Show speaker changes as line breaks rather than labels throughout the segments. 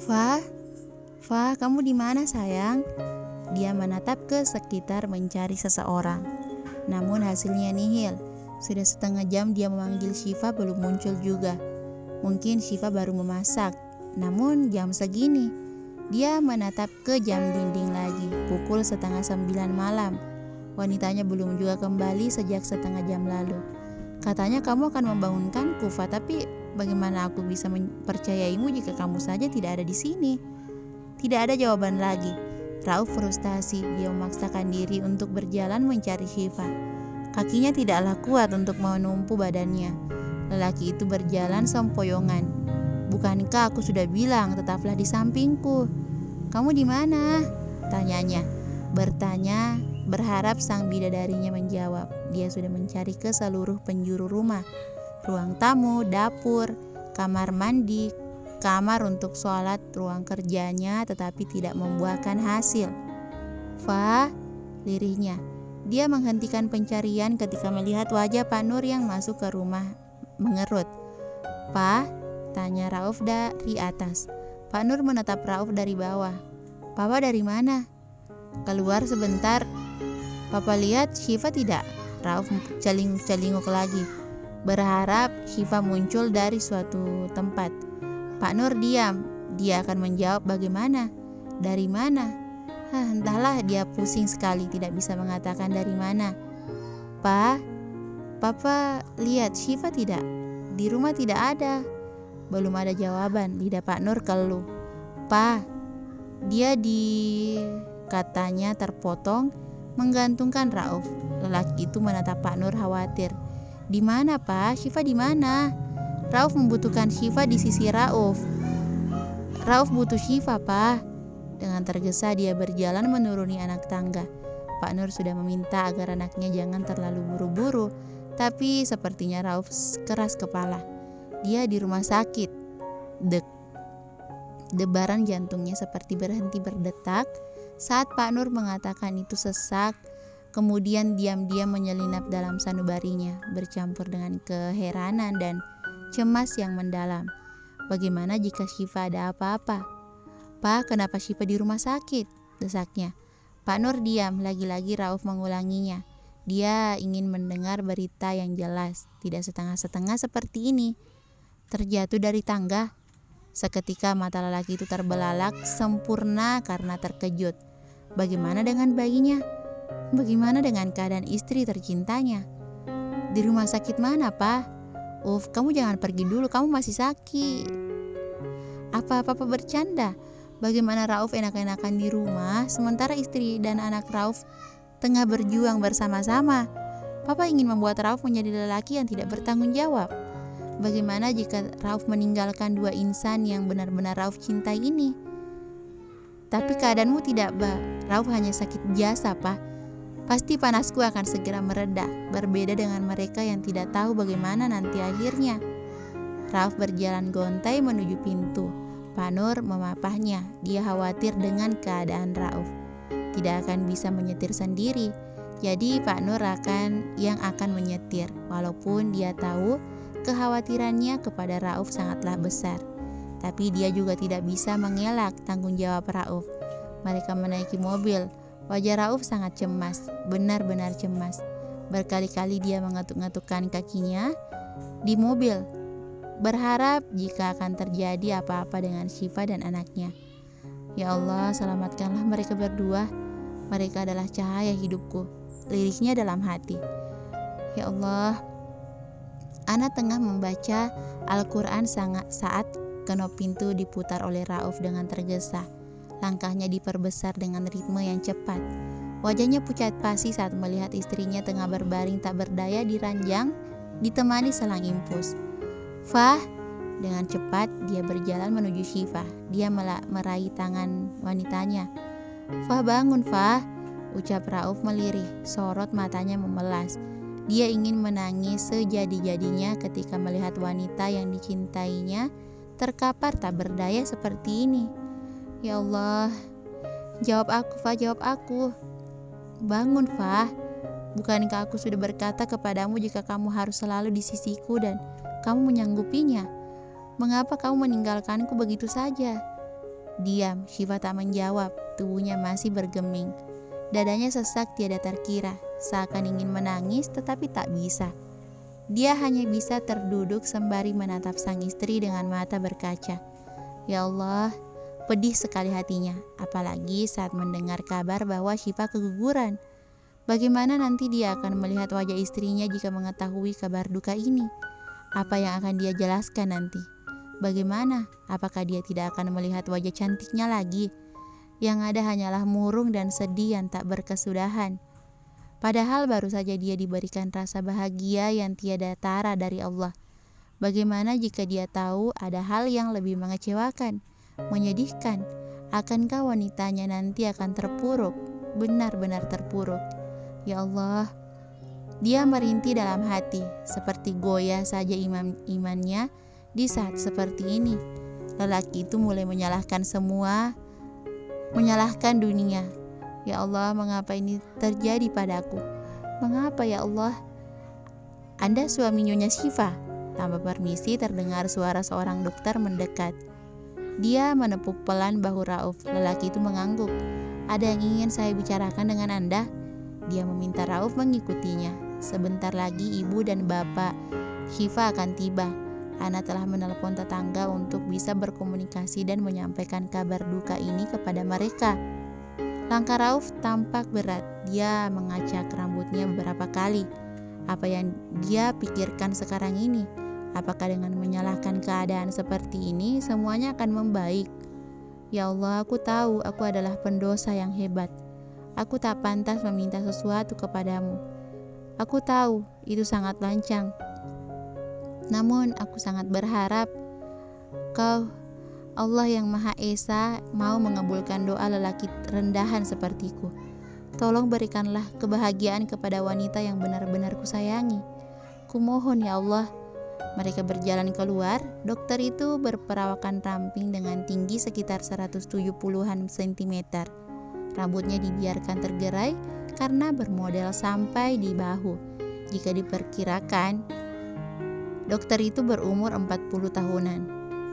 Fa, Fa, kamu di mana sayang? Dia menatap ke sekitar mencari seseorang. Namun hasilnya nihil. Sudah setengah jam dia memanggil Syifa belum muncul juga. Mungkin Syifa baru memasak. Namun jam segini. Dia menatap ke jam dinding lagi. Pukul 8:30 malam. Wanitanya belum juga kembali sejak setengah jam lalu. Katanya kamu akan membangunkanku, Fa, tapi bagaimana aku bisa mempercayaimu jika kamu saja tidak ada di sini? Tidak ada jawaban lagi. Rauf frustasi. Dia memaksakan diri untuk berjalan mencari Syifa. Kakinya tidaklah kuat untuk menumpu badannya. Lelaki itu berjalan sempoyongan. Bukankah aku sudah bilang tetaplah di sampingku? Kamu di mana? Tanyanya. Bertanya, berharap sang bidadarinya menjawab. Dia sudah mencari ke seluruh penjuru rumah. Ruang tamu, dapur, kamar mandi, kamar untuk sholat, ruang kerjanya, tetapi tidak membuahkan hasil. Fa, lirihnya. Dia menghentikan pencarian ketika melihat wajah Pak Nur yang masuk ke rumah mengerut. Pa, tanya Rauf dari atas. Pak Nur menatap Rauf dari bawah. Papa dari mana? Keluar sebentar. Papa lihat Syifa tidak? Rauf celinguk lagi. Berharap Syifa muncul dari suatu tempat. Pak Nur diam. Dia akan menjawab bagaimana? Dari mana? Entahlah, dia pusing sekali tidak bisa mengatakan dari mana. Pa, Papa lihat Syifa tidak? Di rumah tidak ada. Belum ada jawaban. Lidah Pak Nur keluh. Pa, dia katanya terpotong, menggantungkan Rauf. Lelaki itu menatap Pak Nur khawatir. Di mana, Pa? Syifa di mana? Rauf membutuhkan Syifa di sisi Rauf. Rauf butuh Syifa, Pa. Dengan tergesa dia berjalan menuruni anak tangga. Pak Nur sudah meminta agar anaknya jangan terlalu buru-buru, tapi sepertinya Rauf keras kepala. Dia di rumah sakit. Dek. Debaran jantungnya seperti berhenti berdetak saat Pak Nur mengatakan itu sesak, kemudian diam-diam menyelinap dalam sanubarinya, bercampur dengan keheranan dan cemas yang mendalam. Bagaimana jika Syifa ada apa-apa? Pak, kenapa Syifa di rumah sakit? Desaknya. Pak Nur diam, lagi-lagi Rauf mengulanginya. Dia ingin mendengar berita yang jelas, tidak setengah-setengah seperti ini. Terjatuh dari tangga. Seketika mata lelaki itu terbelalak sempurna karena terkejut. Bagaimana dengan bayinya? Bagaimana dengan keadaan istri tercintanya? Di rumah sakit mana, Pak? Kamu jangan pergi dulu, kamu masih sakit. Apa-apa bercanda? Bagaimana Rauf enak-enakan di rumah, sementara istri dan anak Rauf tengah berjuang bersama-sama. Papa ingin membuat Rauf menjadi lelaki yang tidak bertanggung jawab. Bagaimana jika Rauf meninggalkan dua insan yang benar-benar Rauf cintai ini? Tapi keadaanmu tidak, Rauf hanya sakit biasa, Pak. Pasti panasku akan segera mereda, berbeda dengan mereka yang tidak tahu bagaimana nanti akhirnya. Rauf berjalan gontai menuju pintu. Pak Nur memapahnya. Dia khawatir dengan keadaan Rauf. Tidak akan bisa menyetir sendiri. Jadi Pak Nur yang akan menyetir. Walaupun dia tahu kekhawatirannya kepada Rauf sangatlah besar. Tapi dia juga tidak bisa mengelak tanggung jawab Rauf. Mereka menaiki mobil. Wajah Rauf sangat cemas. Benar-benar cemas. Berkali-kali dia mengetuk-ngetukkan kakinya di mobil, berharap jika akan terjadi apa-apa dengan Syifa dan anaknya. Ya Allah, selamatkanlah mereka berdua. Mereka adalah cahaya hidupku. Liriknya dalam hati. Ya Allah, Ana tengah membaca Al-Quran saat kenop pintu diputar oleh Rauf dengan tergesa. Langkahnya diperbesar dengan ritme yang cepat. Wajahnya pucat pasi saat melihat istrinya tengah berbaring tak berdaya di ranjang, ditemani selang impus. Fah, dengan cepat dia berjalan menuju Syifa. Dia meraih tangan wanitanya. Fah, bangun, Fah, ucap Rauf melirih. Sorot matanya memelas. Dia ingin menangis sejadi-jadinya ketika melihat wanita yang dicintainya terkapar tak berdaya seperti ini. Ya Allah, jawab aku, Fah, jawab aku. Bangun, Fah. Bukankah aku sudah berkata kepadamu jika kamu harus selalu di sisiku dan kamu menyanggupinya? Mengapa kamu meninggalkanku begitu saja? Diam, Syifa tak menjawab. Tubuhnya masih bergeming. Dadanya sesak tiada terkira, seakan ingin menangis tetapi tak bisa. Dia hanya bisa terduduk sembari menatap sang istri dengan mata berkaca. Ya Allah, pedih sekali hatinya, apalagi saat mendengar kabar bahwa Syifa keguguran. Bagaimana nanti dia akan melihat wajah istrinya jika mengetahui kabar duka ini? Apa yang akan dia jelaskan nanti? Bagaimana? Apakah dia tidak akan melihat wajah cantiknya lagi? Yang ada hanyalah murung dan sedih yang tak berkesudahan. Padahal baru saja dia diberikan rasa bahagia yang tiada tara dari Allah. Bagaimana jika dia tahu ada hal yang lebih mengecewakan, menyedihkan? Akankah wanitanya nanti akan terpuruk, benar-benar terpuruk? Ya Allah, dia merintih dalam hati, seperti goyah saja imannya. Di saat seperti ini, lelaki itu mulai menyalahkan semua, menyalahkan dunia. Ya Allah, mengapa ini terjadi padaku? Mengapa ya Allah? Anda suami Nyonya Syifa? Tanpa permisi terdengar suara seorang dokter mendekat. Dia menepuk pelan bahu Rauf. Lelaki itu mengangguk. Ada yang ingin saya bicarakan dengan Anda? Dia meminta Rauf mengikutinya. Sebentar lagi ibu dan bapak Syifa akan tiba. Ana telah menelepon tetangga untuk bisa berkomunikasi dan menyampaikan kabar duka ini kepada mereka. Langkah Rauf tampak berat. Dia mengacak rambutnya beberapa kali. Apa yang dia pikirkan sekarang ini? Apakah dengan menyalahkan keadaan seperti ini semuanya akan membaik? Ya Allah, aku tahu aku adalah pendosa yang hebat. Aku tak pantas meminta sesuatu kepadamu. Aku tahu itu sangat lancang. Namun aku sangat berharap Kau, Allah yang Maha Esa, mau mengabulkan doa lelaki rendahan sepertiku. Tolong berikanlah kebahagiaan kepada wanita yang benar-benar kusayangi. Kumohon ya Allah. Mereka berjalan keluar. Dokter itu berperawakan ramping dengan tinggi sekitar 170-an cm. Rambutnya dibiarkan tergerai karena bermodel sampai di bahu. Jika diperkirakan, dokter itu berumur 40 tahunan.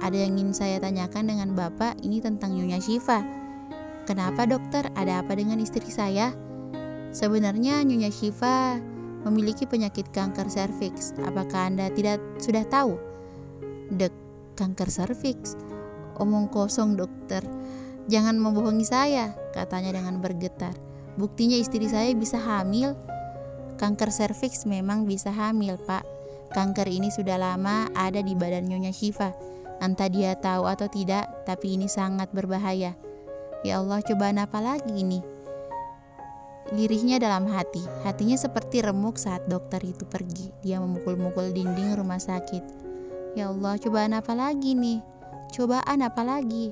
Ada yang ingin saya tanyakan dengan Bapak, ini tentang Nyonya Syifa. Kenapa dokter? Ada apa dengan istri saya? Sebenarnya Nyonya Syifa memiliki penyakit kanker serviks. Apakah Anda sudah tahu? Kanker serviks? Omong kosong dokter. Jangan membohongi saya, katanya dengan bergetar. Buktinya istri saya bisa hamil. Kanker serviks memang bisa hamil, Pak. Kanker ini sudah lama ada di badan Nyonya Syifa. Entah dia tahu atau tidak, tapi ini sangat berbahaya. Ya Allah, cobaan apa lagi ini? Lirihnya dalam hati. Hatinya seperti remuk saat dokter itu pergi. Dia memukul-mukul dinding rumah sakit. Ya Allah, cobaan apa lagi nih? Cobaan apa lagi?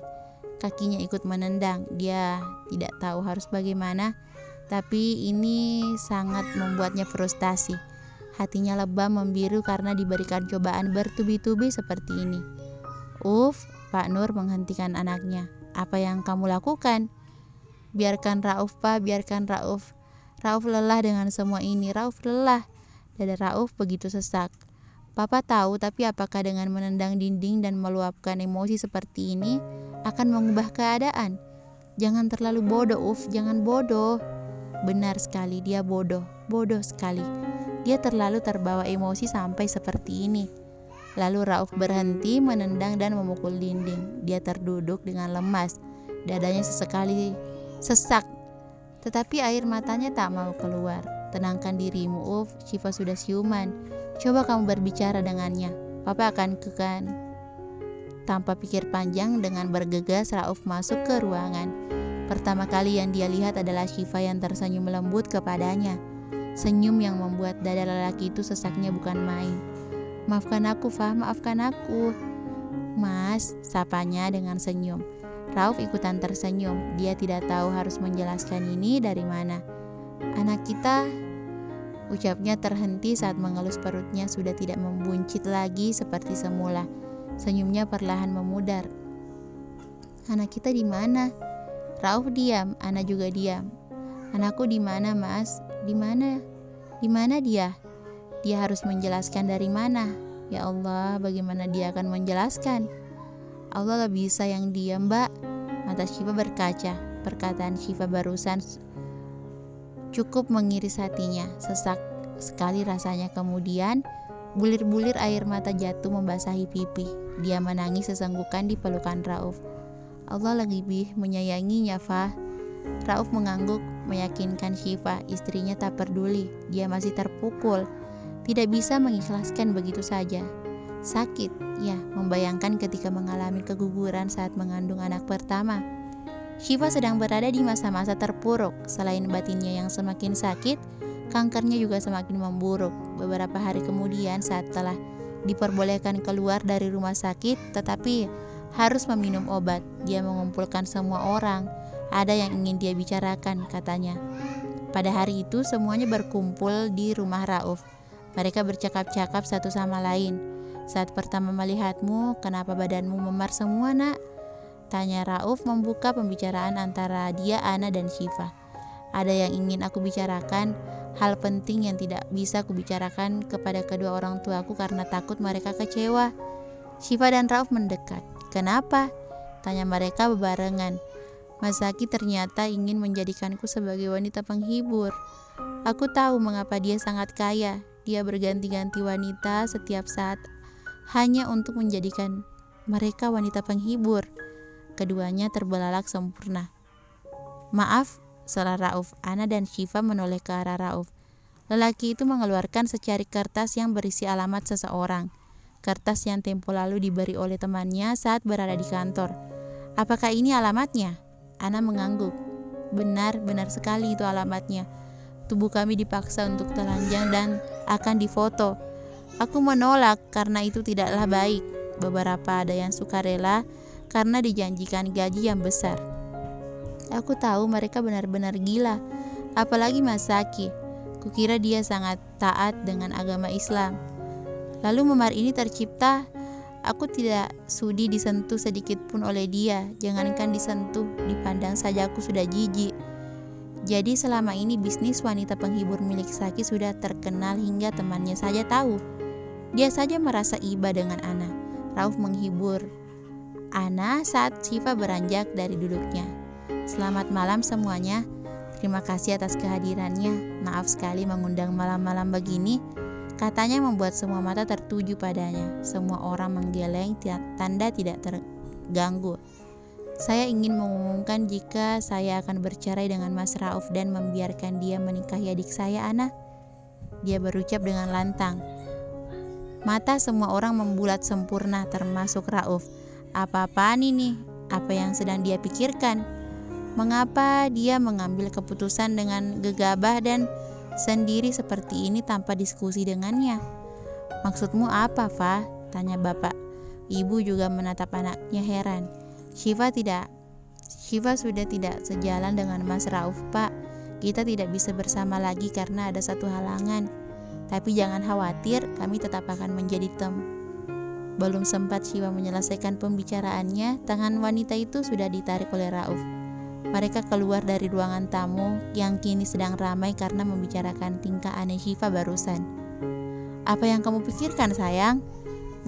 Kakinya ikut menendang. Dia tidak tahu harus bagaimana, tapi ini sangat membuatnya frustasi. Hatinya lebam membiru karena diberikan cobaan bertubi-tubi seperti ini. Pak Nur menghentikan anaknya. Apa yang kamu lakukan? Biarkan Rauf, Pak, biarkan Rauf. Rauf lelah dengan semua ini. Rauf lelah. Dada Rauf begitu sesak. Papa tahu, tapi apakah dengan menendang dinding dan meluapkan emosi seperti ini akan mengubah keadaan? Jangan terlalu bodoh, jangan bodoh. Benar sekali, dia bodoh sekali. Dia terlalu terbawa emosi sampai seperti ini. Lalu Rauf berhenti menendang dan memukul dinding. Dia terduduk dengan lemas. Dadanya sesekali sesak, tetapi air matanya tak mau keluar. Tenangkan dirimu, Syifa sudah siuman. Coba kamu berbicara dengannya. Papa akan kekan. Tanpa pikir panjang, dengan bergegas Rauf masuk ke ruangan. Pertama kali yang dia lihat adalah Syifa yang tersenyum lembut kepadanya. Senyum yang membuat dada lelaki itu sesaknya bukan main. Maafkan aku, Fah, maafkan aku. Mas, sapanya dengan senyum. Rauf ikutan tersenyum. Dia tidak tahu harus menjelaskan ini dari mana. Anak kita, ucapnya terhenti saat mengelus perutnya sudah tidak membuncit lagi seperti semula. Senyumnya perlahan memudar. Anak kita di mana? Rauf diam, Ana juga diam. Anakku di mana, Mas? Di mana? Di mana dia? Dia harus menjelaskan dari mana. Ya Allah, bagaimana dia akan menjelaskan? Allah lebih sayang dia, Mbak. Mata Syifa berkaca. Perkataan Syifa barusan cukup mengiris hatinya. Sesak sekali rasanya. Kemudian bulir-bulir air mata jatuh membasahi pipi. Dia menangis sesenggukan di pelukan Rauf. Allah lebih menyayanginya, Fa. Rauf mengangguk meyakinkan Syifa. Istrinya tak peduli. Dia masih terpukul. Tidak bisa mengikhlaskan begitu saja. Sakit, ya, membayangkan ketika mengalami keguguran saat mengandung anak pertama. Syifa sedang berada di masa-masa terpuruk. Selain batinnya yang semakin sakit, kankernya juga semakin memburuk. Beberapa hari kemudian saat telah diperbolehkan keluar dari rumah sakit, tetapi harus meminum obat, dia mengumpulkan semua orang. Ada yang ingin dia bicarakan, katanya. Pada hari itu semuanya berkumpul di rumah Rauf. Mereka bercakap-cakap satu sama lain. Saat pertama melihatmu, kenapa badanmu memar semua, nak? Tanya Rauf membuka pembicaraan antara dia, Ana, dan Syifa. Ada yang ingin aku bicarakan, hal penting yang tidak bisa aku bicarakan kepada kedua orang tuaku karena takut mereka kecewa. Syifa dan Rauf mendekat. Kenapa? Tanya mereka bebarengan. Mas Zaki ternyata ingin menjadikanku sebagai wanita penghibur. Aku tahu mengapa dia sangat kaya. Dia berganti-ganti wanita setiap saat hanya untuk menjadikan mereka wanita penghibur. Keduanya terbelalak sempurna. Maaf, salah Rauf. Ana dan Syifa menoleh ke arah Rauf. Lelaki itu mengeluarkan secari kertas yang berisi alamat seseorang. Kertas yang tempo lalu diberi oleh temannya saat berada di kantor. Apakah ini alamatnya? Ana mengangguk. Benar sekali itu alamatnya. Tubuh kami dipaksa untuk telanjang dan akan difoto. Aku menolak karena itu tidaklah baik. Beberapa ada yang sukarela karena dijanjikan gaji yang besar. Aku tahu mereka benar-benar gila, apalagi Mas Zaki. Kukira dia sangat taat dengan agama Islam. Lalu memar ini tercipta, aku tidak sudi disentuh sedikit pun oleh dia. Jangankan disentuh, dipandang saja aku sudah jijik. Jadi selama ini bisnis wanita penghibur milik Zaki sudah terkenal hingga temannya saja tahu. Dia saja merasa iba dengan Ana. Rauf menghibur Ana saat Syifa beranjak dari duduknya. Selamat malam semuanya. Terima kasih atas kehadirannya. Maaf sekali mengundang malam-malam begini. Katanya membuat semua mata tertuju padanya. Semua orang menggeleng tanda tidak terganggu. Saya ingin mengumumkan jika saya akan bercerai dengan Mas Rauf dan membiarkan dia menikahi adik saya, Ana. Dia berucap dengan lantang. Mata semua orang membulat sempurna termasuk Rauf. Apa-apaan ini? Apa yang sedang dia pikirkan? Mengapa dia mengambil keputusan dengan gegabah dan sendiri seperti ini tanpa diskusi dengannya? Maksudmu apa, Fa? Tanya bapak. Ibu juga menatap anaknya heran. Syifa sudah tidak sejalan dengan Mas Rauf, Pak. Kita tidak bisa bersama lagi karena ada satu halangan. Tapi jangan khawatir, kami tetap akan menjadi Belum sempat Syifa menyelesaikan pembicaraannya, tangan wanita itu sudah ditarik oleh Rauf. Mereka keluar dari ruangan tamu yang kini sedang ramai karena membicarakan tingkah aneh Syifa barusan. Apa yang kamu pikirkan, sayang?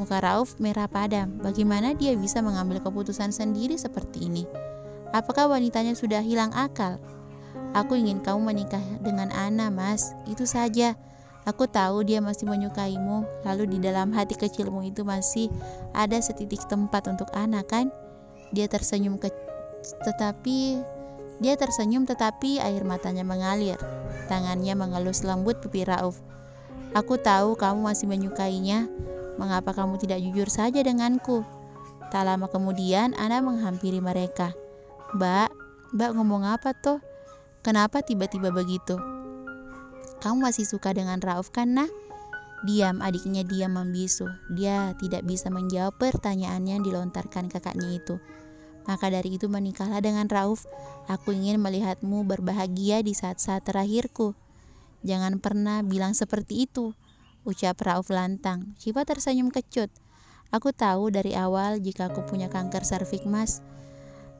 Muka Rauf merah padam. Bagaimana dia bisa mengambil keputusan sendiri seperti ini? Apakah wanitanya sudah hilang akal? Aku ingin kamu menikah dengan Ana, Mas. Itu saja. Aku tahu dia masih menyukaimu, lalu di dalam hati kecilmu itu masih ada setitik tempat untuk Ana, kan? Dia tersenyum tetapi air matanya mengalir. Tangannya mengelus lembut pipi Rauf. Aku tahu kamu masih menyukainya. Mengapa kamu tidak jujur saja denganku? Tak lama kemudian Ana menghampiri mereka. Mbak ngomong apa toh? Kenapa tiba-tiba begitu? Kamu masih suka dengan Rauf kan, nah? Diam, adiknya diam membisu. Dia tidak bisa menjawab pertanyaan yang dilontarkan kakaknya itu. Maka dari itu menikahlah dengan Rauf. Aku ingin melihatmu berbahagia di saat-saat terakhirku. Jangan pernah bilang seperti itu, ucap Rauf lantang. Syifa tersenyum kecut. Aku tahu dari awal jika aku punya kanker serviks, Mas.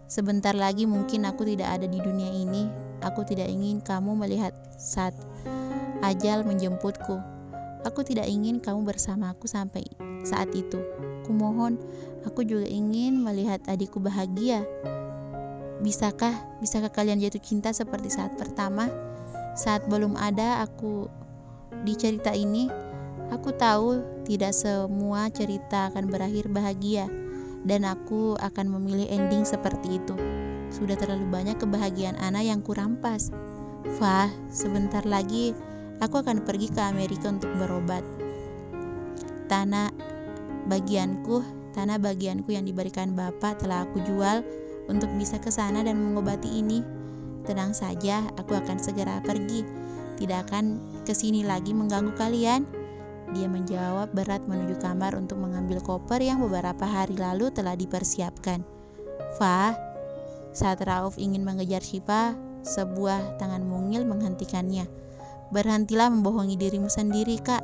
Sebentar lagi mungkin aku tidak ada di dunia ini. Aku tidak ingin kamu melihat saat ajal menjemputku. Aku tidak ingin kamu bersamaku sampai saat itu. Kumohon, aku juga ingin melihat adikku bahagia. Bisakah kalian jatuh cinta seperti saat pertama? Saat belum ada aku di cerita ini, aku tahu tidak semua cerita akan berakhir bahagia, dan aku akan memilih ending seperti itu. Sudah terlalu banyak kebahagiaan Ana yang kurampas. Fah, sebentar lagi aku akan pergi ke Amerika untuk berobat. Tanah bagianku yang diberikan Bapak telah aku jual untuk bisa ke sana dan mengobati ini. Tenang saja, aku akan segera pergi. Tidak akan kesini lagi mengganggu kalian. Dia menjawab berat menuju kamar untuk mengambil koper yang beberapa hari lalu telah dipersiapkan. Fah, saat Rauf ingin mengejar Syifa, sebuah tangan mungil menghentikannya. Berhentilah membohongi dirimu sendiri, Kak.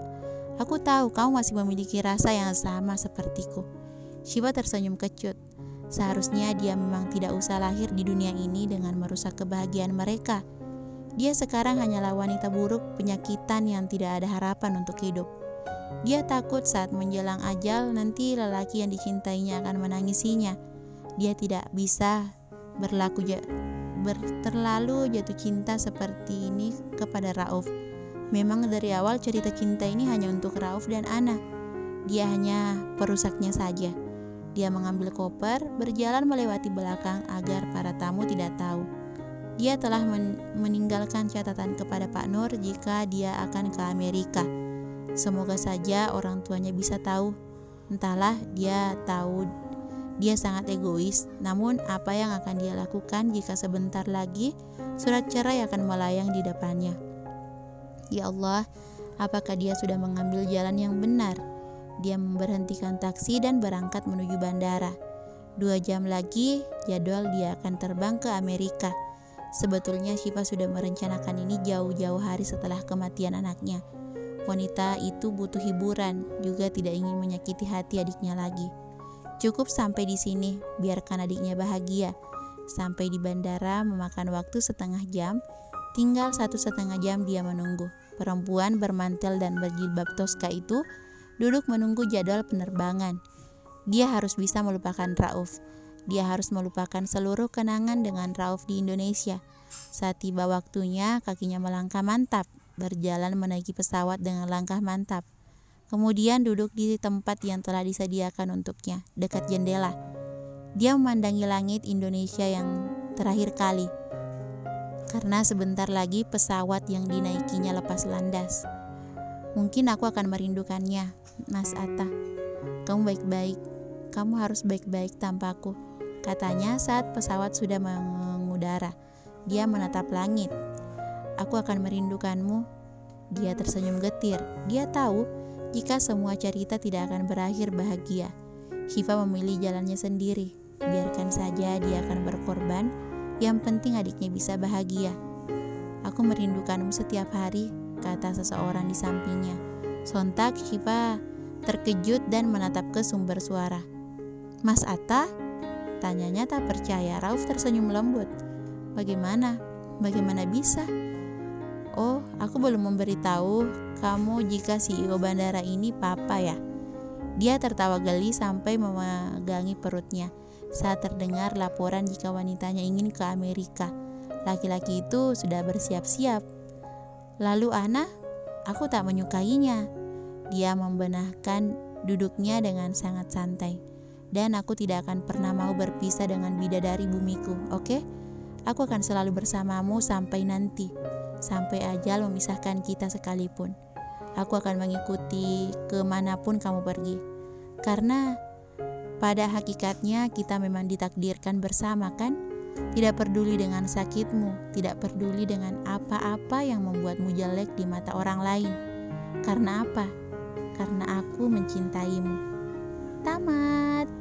Aku tahu kamu masih memiliki rasa yang sama sepertiku. Syifa tersenyum kecut. Seharusnya dia memang tidak usah lahir di dunia ini dengan merusak kebahagiaan mereka. Dia sekarang hanyalah wanita buruk, penyakitan yang tidak ada harapan untuk hidup. Dia takut saat menjelang ajal nanti lelaki yang dicintainya akan menangisinya. Dia tidak bisa terlalu jatuh cinta seperti ini kepada Rauf. Memang dari awal cerita cinta ini hanya untuk Rauf dan Ana. Dia hanya perusaknya saja. Dia mengambil koper, berjalan melewati belakang agar para tamu tidak tahu. Dia telah meninggalkan catatan kepada Pak Nur jika dia akan ke Amerika. Semoga saja orang tuanya bisa tahu. Entahlah, dia tahu dia sangat egois. Namun apa yang akan dia lakukan jika sebentar lagi surat cerai akan melayang di depannya? Ya Allah, apakah dia sudah mengambil jalan yang benar? Dia memberhentikan taksi dan berangkat menuju bandara. 2 jam lagi jadwal dia akan terbang ke Amerika. Sebetulnya Syifa sudah merencanakan ini jauh-jauh hari setelah kematian anaknya. Wanita itu butuh hiburan, juga tidak ingin menyakiti hati adiknya lagi. Cukup sampai di sini, biarkan adiknya bahagia. Sampai di bandara memakan waktu setengah jam. Tinggal 1,5 jam dia menunggu. Perempuan bermantel dan berjilbab Tosca itu duduk menunggu jadwal penerbangan. Dia harus bisa melupakan Rauf. Dia harus melupakan seluruh kenangan dengan Rauf di Indonesia. Saat tiba waktunya, kakinya melangkah mantap, berjalan menaiki pesawat dengan langkah mantap. Kemudian duduk di tempat yang telah disediakan untuknya, dekat jendela. Dia memandangi langit Indonesia yang terakhir kali. Karena sebentar lagi pesawat yang dinaikinya lepas landas. Mungkin aku akan merindukannya, Mas Atta. Kamu baik-baik. Kamu harus baik-baik tanpaku, katanya saat pesawat sudah mengudara. Dia menatap langit. Aku akan merindukanmu. Dia tersenyum getir. Dia tahu jika semua cerita tidak akan berakhir bahagia. Syifa memilih jalannya sendiri. Biarkan saja dia akan berkorban. Yang penting adiknya bisa bahagia. Aku merindukanmu setiap hari, kata seseorang di sampingnya. Sontak Syifa terkejut dan menatap ke sumber suara. Mas Atta? Tanyanya tak percaya. Rauf tersenyum lembut. Bagaimana bisa? Oh, aku belum memberitahu kamu jika CEO bandara ini papa ya. Dia tertawa geli sampai memegangi perutnya saat terdengar laporan jika wanitanya ingin ke Amerika. Laki-laki itu sudah bersiap-siap. Lalu Ana, aku tak menyukainya. Dia membenahkan duduknya dengan sangat santai. Dan aku tidak akan pernah mau berpisah dengan bidadari bumiku, oke? Aku akan selalu bersamamu sampai nanti. Sampai ajal memisahkan kita sekalipun. Aku akan mengikuti kemanapun kamu pergi. Karena pada hakikatnya kita memang ditakdirkan bersama, kan? Tidak peduli dengan sakitmu, tidak peduli dengan apa-apa yang membuatmu jelek di mata orang lain. Karena apa? Karena aku mencintaimu. Tamat.